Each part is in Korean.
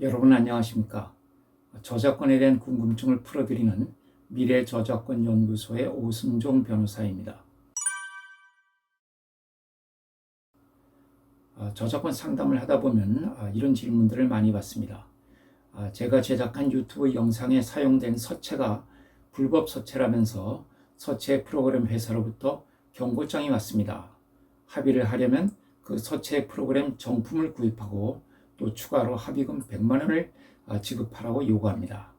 여러분 안녕하십니까? 저작권에 대한 궁금증을 풀어드리는 미래저작권연구소의 오승종 변호사입니다. 저작권 상담을 하다 보면 이런 질문들을 많이 받습니다. 제가 제작한 유튜브 영상에 사용된 서체가 불법 서체라면서 서체 프로그램 회사로부터 경고장이 왔습니다. 합의를 하려면 그 서체 프로그램 정품을 구입하고 또 추가로 합의금 100만 원을 지급하라고 요구합니다.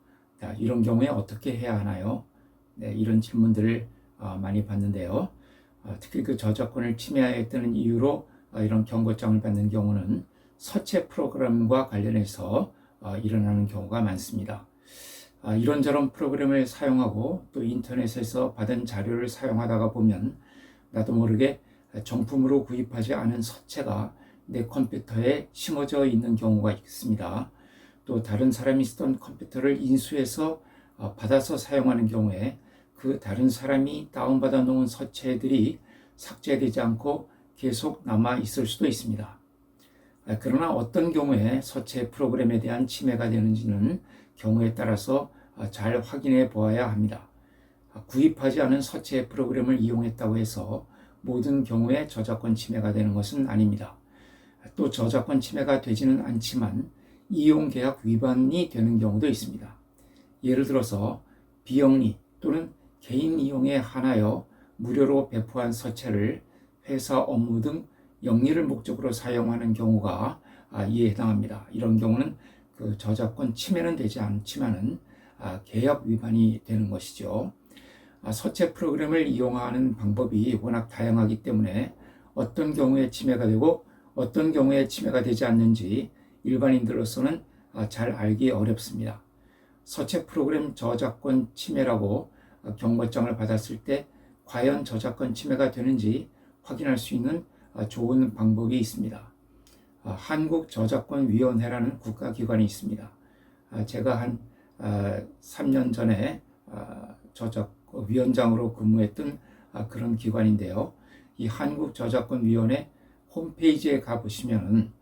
이런 경우에 어떻게 해야 하나요? 네, 이런 질문들을 많이 받는데요. 특히 그 저작권을 침해했다는 이유로 이런 경고장을 받는 경우는 서체 프로그램과 관련해서 일어나는 경우가 많습니다. 이런저런 프로그램을 사용하고 또 인터넷에서 받은 자료를 사용하다가 보면 나도 모르게 정품으로 구입하지 않은 서체가 내 컴퓨터에 심어져 있는 경우가 있습니다. 또 다른 사람이 쓰던 컴퓨터를 인수해서 받아서 사용하는 경우에 그 다른 사람이 다운받아 놓은 서체들이 삭제되지 않고 계속 남아 있을 수도 있습니다. 그러나 어떤 경우에 서체 프로그램에 대한 침해가 되는지는 경우에 따라서 잘 확인해 보아야 합니다. 구입하지 않은 서체 프로그램을 이용했다고 해서 모든 경우에 저작권 침해가 되는 것은 아닙니다. 또 저작권 침해가 되지는 않지만 이용계약 위반이 되는 경우도 있습니다. 예를 들어서 비영리 또는 개인 이용에 한하여 무료로 배포한 서체를 회사 업무 등 영리를 목적으로 사용하는 경우가 이에 해당합니다. 이런 경우는 그 저작권 침해는 되지 않지만은 계약 위반이 되는 것이죠. 서체 프로그램을 이용하는 방법이 워낙 다양하기 때문에 어떤 경우에 침해가 되고 어떤 경우에 침해가 되지 않는지 일반인들로서는 잘 알기 어렵습니다. 서체 프로그램 저작권 침해라고 경고장을 받았을 때 과연 저작권 침해가 되는지 확인할 수 있는 좋은 방법이 있습니다. 한국저작권위원회라는 국가기관이 있습니다. 제가 한 3년 전에 위원장으로 근무했던 그런 기관인데요. 이 한국저작권위원회 홈페이지에 가보시면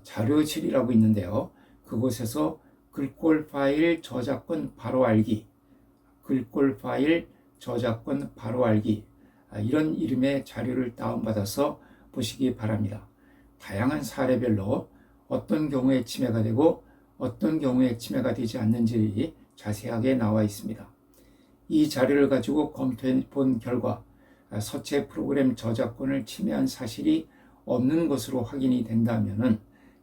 자료실이라고 있는데요. 그곳에서 글꼴 파일 저작권 바로 알기, 글꼴 파일 저작권 바로 알기 이런 이름의 자료를 다운받아서 보시기 바랍니다. 다양한 사례별로 어떤 경우에 침해가 되고 어떤 경우에 침해가 되지 않는지 자세하게 나와 있습니다. 이 자료를 가지고 검토해 본 결과 서체 프로그램 저작권을 침해한 사실이 없는 것으로 확인이 된다면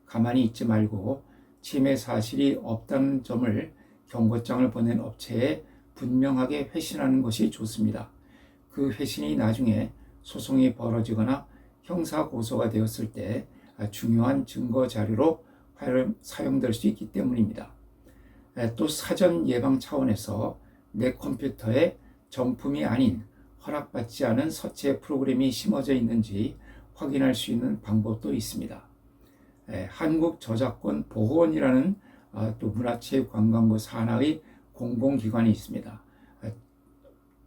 가만히 있지 말고 침해 사실이 없다는 점을 경고장을 보낸 업체에 분명하게 회신하는 것이 좋습니다. 그 회신이 나중에 소송이 벌어지거나 형사 고소가 되었을 때 중요한 증거 자료로 사용될 수 있기 때문입니다. 또 사전 예방 차원에서 내 컴퓨터에 정품이 아닌 허락받지 않은 서체 프로그램이 심어져 있는지 확인할 수 있는 방법도 있습니다. 한국저작권보호원이라는 또 문화체육관광부 산하의 공공기관이 있습니다.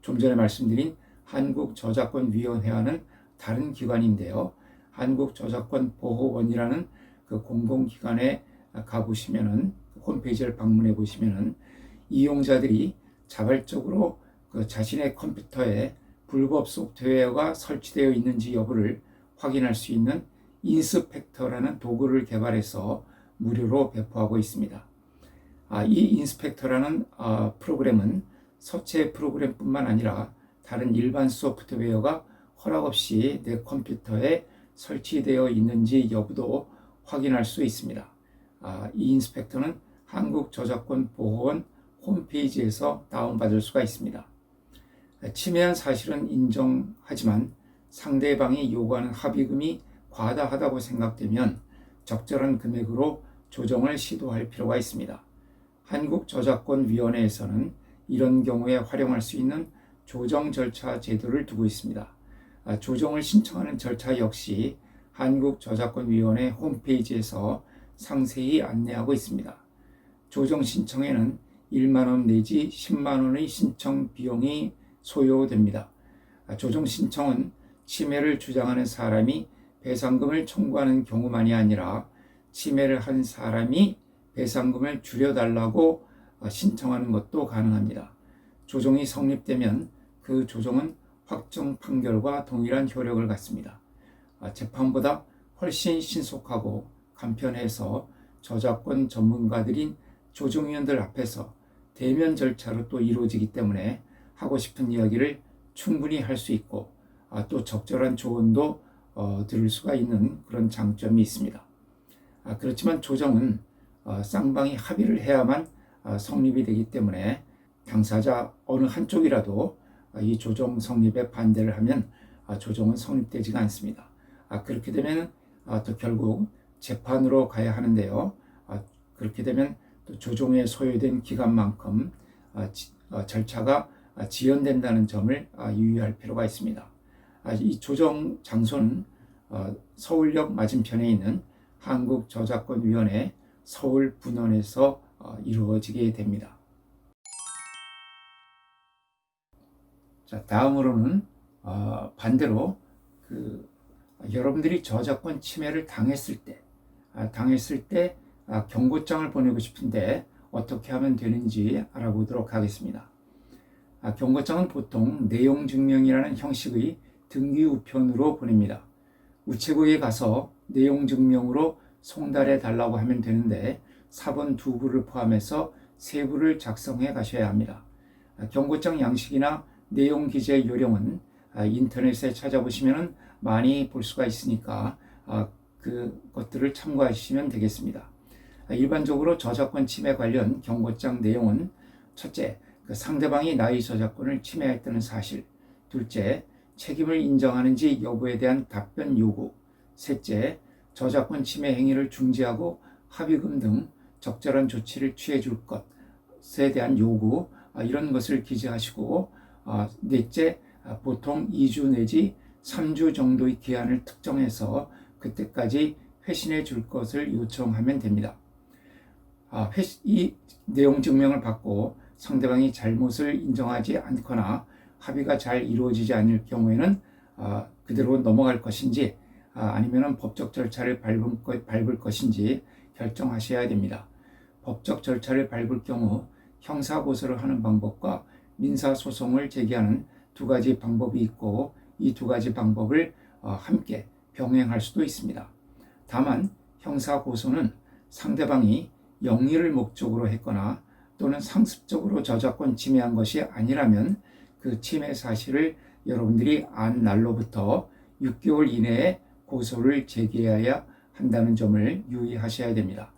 좀 전에 말씀드린 한국저작권위원회와는 다른 기관인데요. 한국저작권보호원이라는 그 공공기관에 가보시면은 홈페이지를 방문해 보시면은 이용자들이 자발적으로 그 자신의 컴퓨터에 불법 소프트웨어가 설치되어 있는지 여부를 확인할 수 있는 인스펙터라는 도구를 개발해서 무료로 배포하고 있습니다. 이 인스펙터라는 프로그램은 서체 프로그램뿐만 아니라 다른 일반 소프트웨어가 허락 없이 내 컴퓨터에 설치되어 있는지 여부도 확인할 수 있습니다. 이 인스펙터는 한국저작권보호원 홈페이지에서 다운받을 수가 있습니다. 침해한 사실은 인정하지만 상대방이 요구하는 합의금이 과다하다고 생각되면 적절한 금액으로 조정을 시도할 필요가 있습니다. 한국저작권위원회에서는 이런 경우에 활용할 수 있는 조정 절차 제도를 두고 있습니다. 조정을 신청하는 절차 역시 한국저작권위원회 홈페이지에서 상세히 안내하고 있습니다. 조정 신청에는 1만 원 내지 10만 원의 신청 비용이 소요됩니다. 조정 신청은 침해를 주장하는 사람이 배상금을 청구하는 경우만이 아니라 침해를 한 사람이 배상금을 줄여달라고 신청하는 것도 가능합니다. 조정이 성립되면 그 조정은 확정 판결과 동일한 효력을 갖습니다. 재판보다 훨씬 신속하고 간편해서 저작권 전문가들인 조정위원들 앞에서 대면 절차로 또 이루어지기 때문에 하고 싶은 이야기를 충분히 할 수 있고 또 적절한 조언도 들을 수가 있는 그런 장점이 있습니다. 그렇지만 조정은 쌍방이 합의를 해야만 성립이 되기 때문에 당사자 어느 한쪽이라도 이 조정 성립에 반대를 하면 조정은 성립되지가 않습니다. 그렇게 되면 또 결국 재판으로 가야 하는데요. 그렇게 되면 또 조정에 소요된 기간만큼 절차가 지연된다는 점을 유의할 필요가 있습니다. 이 조정 장소는 서울역 맞은편에 있는 한국저작권위원회 서울 분원에서 이루어지게 됩니다. 자, 다음으로는 반대로 여러분들이 저작권 침해를 당했을 때 경고장을 보내고 싶은데 어떻게 하면 되는지 알아보도록 하겠습니다. 경고장은 보통 내용 증명이라는 형식의 등기 우편으로 보냅니다. 우체국에 가서 내용 증명으로 송달해 달라고 하면 되는데 사본 2부를 포함해서 3부를 작성해 가셔야 합니다. 경고장 양식이나 내용 기재 요령은 인터넷에 찾아보시면 많이 볼 수가 있으니까 그것들을 참고하시면 되겠습니다. 일반적으로 저작권 침해 관련 경고장 내용은 첫째, 상대방이 나의 저작권을 침해했다는 사실, 둘째, 책임을 인정하는지 여부에 대한 답변 요구, 셋째, 저작권 침해 행위를 중지하고 합의금 등 적절한 조치를 취해 줄 것에 대한 요구, 이런 것을 기재하시고, 넷째, 보통 2주 내지 3주 정도의 기한을 특정해서 그때까지 회신해 줄 것을 요청하면 됩니다. 이 내용 증명을 받고 상대방이 잘못을 인정하지 않거나 합의가 잘 이루어지지 않을 경우에는 그대로 넘어갈 것인지 아니면 법적 절차를 밟을 것인지 결정하셔야 됩니다. 법적 절차를 밟을 경우 형사고소를 하는 방법과 민사소송을 제기하는 2가지 방법이 있고 이 2가지 방법을 함께 병행할 수도 있습니다. 다만 형사고소는 상대방이 영리를 목적으로 했거나 또는 상습적으로 저작권 침해한 것이 아니라면 그 침해 사실을 여러분들이 안 날로부터 6개월 이내에 고소를 제기해야 한다는 점을 유의하셔야 됩니다.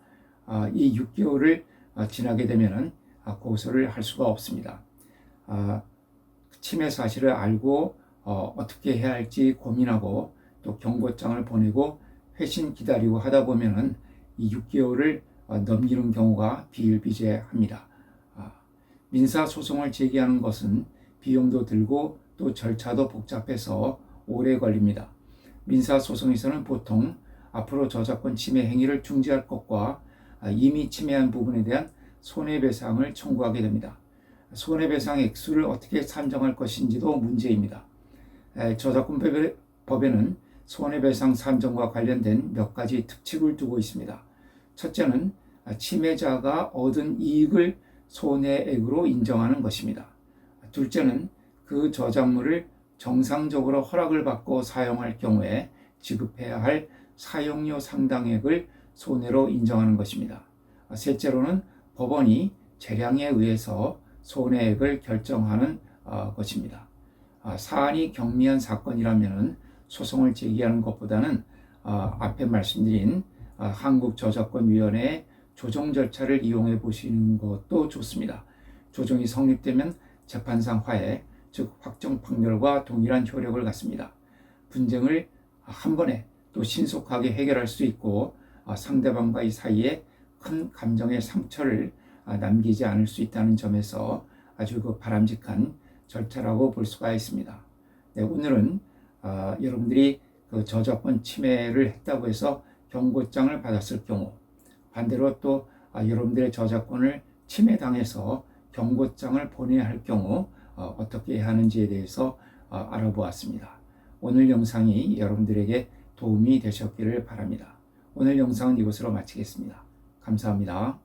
이 6개월을 지나게 되면 고소를 할 수가 없습니다. 침해 사실을 알고 어떻게 해야 할지 고민하고 또 경고장을 보내고 회신 기다리고 하다 보면은 이 6개월을 넘기는 경우가 비일비재합니다. 민사소송을 제기하는 것은 비용도 들고 또 절차도 복잡해서 오래 걸립니다. 민사소송에서는 보통 앞으로 저작권 침해 행위를 중지할 것과 이미 침해한 부분에 대한 손해배상을 청구하게 됩니다. 손해배상 액수를 어떻게 산정할 것인지도 문제입니다. 저작권법에는 손해배상 산정과 관련된 몇 가지 특칙을 두고 있습니다. 첫째는 침해자가 얻은 이익을 손해액으로 인정하는 것입니다. 둘째는 그 저작물을 정상적으로 허락을 받고 사용할 경우에 지급해야 할 사용료 상당액을 손해로 인정하는 것입니다. 셋째로는 법원이 재량에 의해서 손해액을 결정하는 것입니다. 사안이 경미한 사건이라면 소송을 제기하는 것보다는 앞에 말씀드린 한국저작권위원회의 조정 절차를 이용해 보시는 것도 좋습니다. 조정이 성립되면 재판상 화해, 즉 확정 판결과 동일한 효력을 갖습니다. 분쟁을 한 번에 또 신속하게 해결할 수 있고 상대방과의 사이에 큰 감정의 상처를 남기지 않을 수 있다는 점에서 아주 바람직한 절차라고 볼 수가 있습니다. 네, 오늘은 여러분들이 저작권 침해를 했다고 해서 경고장을 받았을 경우, 반대로 또 여러분들의 저작권을 침해당해서 경고장을 보내야 할 경우 어떻게 해야 하는지에 대해서 알아보았습니다. 오늘 영상이 여러분들에게 도움이 되셨기를 바랍니다. 오늘 영상은 이것으로 마치겠습니다. 감사합니다.